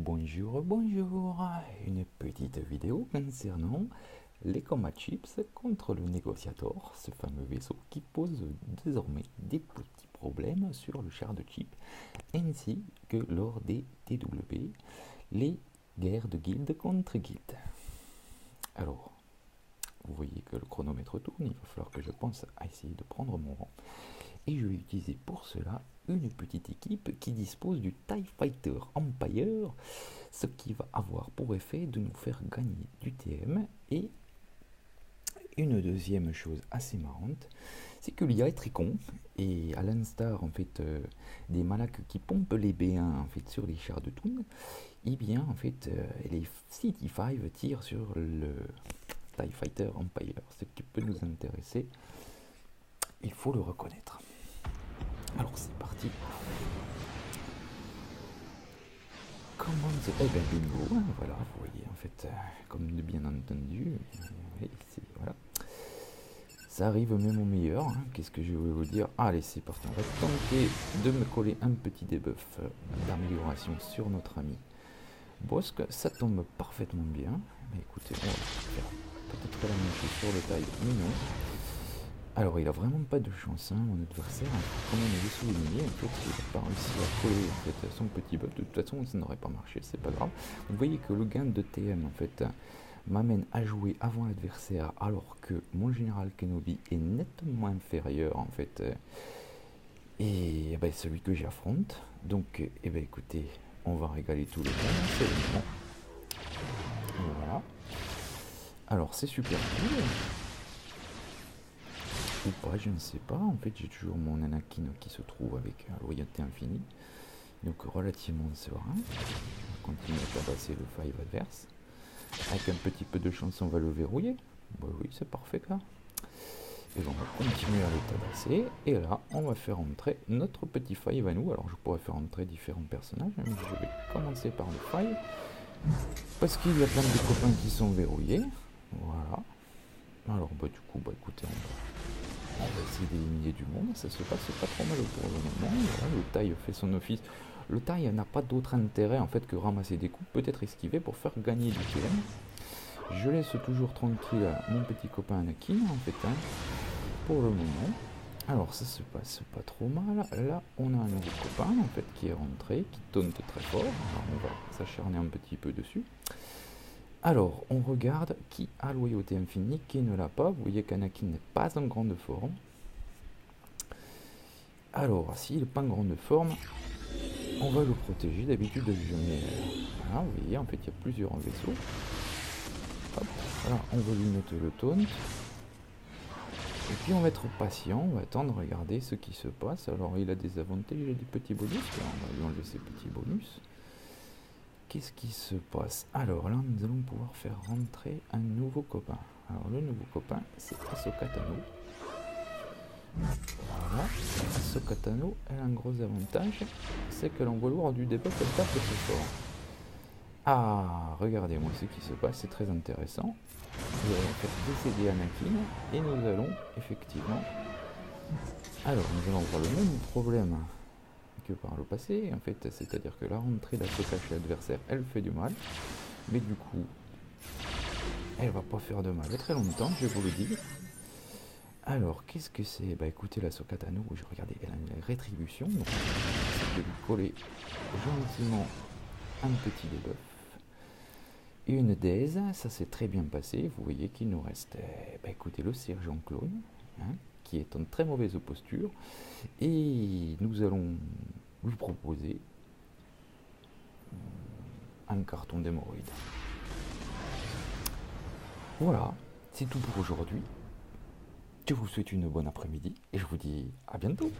Bonjour, bonjour, une petite vidéo concernant les combats Chips contre le négociateur, ce fameux vaisseau qui pose désormais des petits problèmes sur le char de Chip, ainsi que lors des TW, les guerres de guilde contre guilde. Alors, vous voyez que le chronomètre tourne, il va falloir que je pense à essayer de prendre mon rang. Et je vais utiliser pour cela une petite équipe qui dispose du TIE Fighter Empire, ce qui va avoir pour effet de nous faire gagner du TM. Et une deuxième chose assez marrante, c'est que l'IA est très con, et à l'instar en fait des malaques qui pompent les B1 en fait sur les chars de Toon, et bien en fait les CT5 tirent sur le TIE Fighter Empire, ce qui peut nous intéresser, il faut le reconnaître. Alors c'est parti. Eh ben bingo, hein, voilà, vous voyez en fait, comme de bien entendu, voilà. Ça arrive même au meilleur, hein. Qu'est-ce que je vais vous dire? Allez, c'est parti, on va tenter de me coller un petit debuff d'amélioration sur notre ami Bosque. Ça tombe parfaitement bien. Mais écoutez, on va faire peut-être la même chose sur le taille, mais non. Alors il a vraiment pas de chance, hein, mon adversaire, comme on avait souligné, en fait, il n'a pas réussi à coller en fait, son petit buff. De toute façon ça n'aurait pas marché, c'est pas grave. Vous voyez que le gain de TM en fait m'amène à jouer avant l'adversaire, alors que mon général Kenobi est nettement inférieur en fait, et ben, celui que j'affronte. Donc eh ben, écoutez, on va régaler tout le monde, c'est le moment. Voilà. Alors c'est super cool. Ou pas, je ne sais pas. En fait, j'ai toujours mon Anakin qui se trouve avec loyauté infinie. Donc relativement serein. On va continuer à tabasser le 5 adverse. Avec un petit peu de chance, on va le verrouiller. Bah oui, c'est parfait là. Et on va continuer à le tabasser. Et là, on va faire entrer notre petit 5 à nous. Alors, je pourrais faire entrer différents personnages. Mais je vais commencer par le 5. Parce qu'il y a plein de copains qui sont verrouillés. Voilà. Alors, bah du coup, bah écoutez, on va essayer d'éliminer du monde, ça se passe pas trop mal pour le moment. Voilà, le taille fait son office. Le taille n'a pas d'autre intérêt en fait que ramasser des coups, peut-être esquiver pour faire gagner du TM. Je laisse toujours tranquille mon petit copain Anakin en fait, hein, pour le moment. Alors ça se passe pas trop mal. Là on a un nouveau copain en fait qui est rentré, qui taunte très fort. Alors on va s'acharner un petit peu dessus. Alors, on regarde qui a loyauté infinie, qui ne l'a pas. Vous voyez qu'Anakin n'est pas en grande forme. Alors, s'il n'est pas en grande forme, on va le protéger. D'habitude, je mets... Voilà, vous voyez, en fait, il y a plusieurs vaisseaux. Hop, voilà, on va lui mettre le taunt. Et puis, on va être patient, on va attendre, regarder ce qui se passe. Alors, il a des avantages, il a des petits bonus. Alors, on va lui enlever ses petits bonus. Qu'est-ce qui se passe? Alors là, nous allons pouvoir faire rentrer un nouveau copain. Alors le nouveau copain, c'est Ahsoka Tano. Voilà, Ahsoka Tano, elle a un gros avantage, c'est que l'envolure du debuff, elle tape très fort. Ah, regardez-moi ce qui se passe, c'est très intéressant. Nous allons faire décéder Anakin, et nous allons effectivement... Alors, nous allons avoir le même problème que par le passé, en fait, c'est-à-dire que la rentrée d'Ahsoka chez l'adversaire, elle fait du mal, mais du coup, elle va pas faire de mal très longtemps, je vous le dis. Alors, qu'est-ce que c'est? Bah écoutez, la Ahsoka Tano, regardez, elle a une rétribution, donc je vais lui coller gentiment un petit debuff. Et une daze, ça s'est très bien passé, vous voyez qu'il nous reste, bah écoutez, le sergent clone, hein, qui est en très mauvaise posture, et nous allons lui proposer un carton d'hémorroïdes. Voilà, c'est tout pour aujourd'hui. Je vous souhaite une bonne après-midi et je vous dis à bientôt.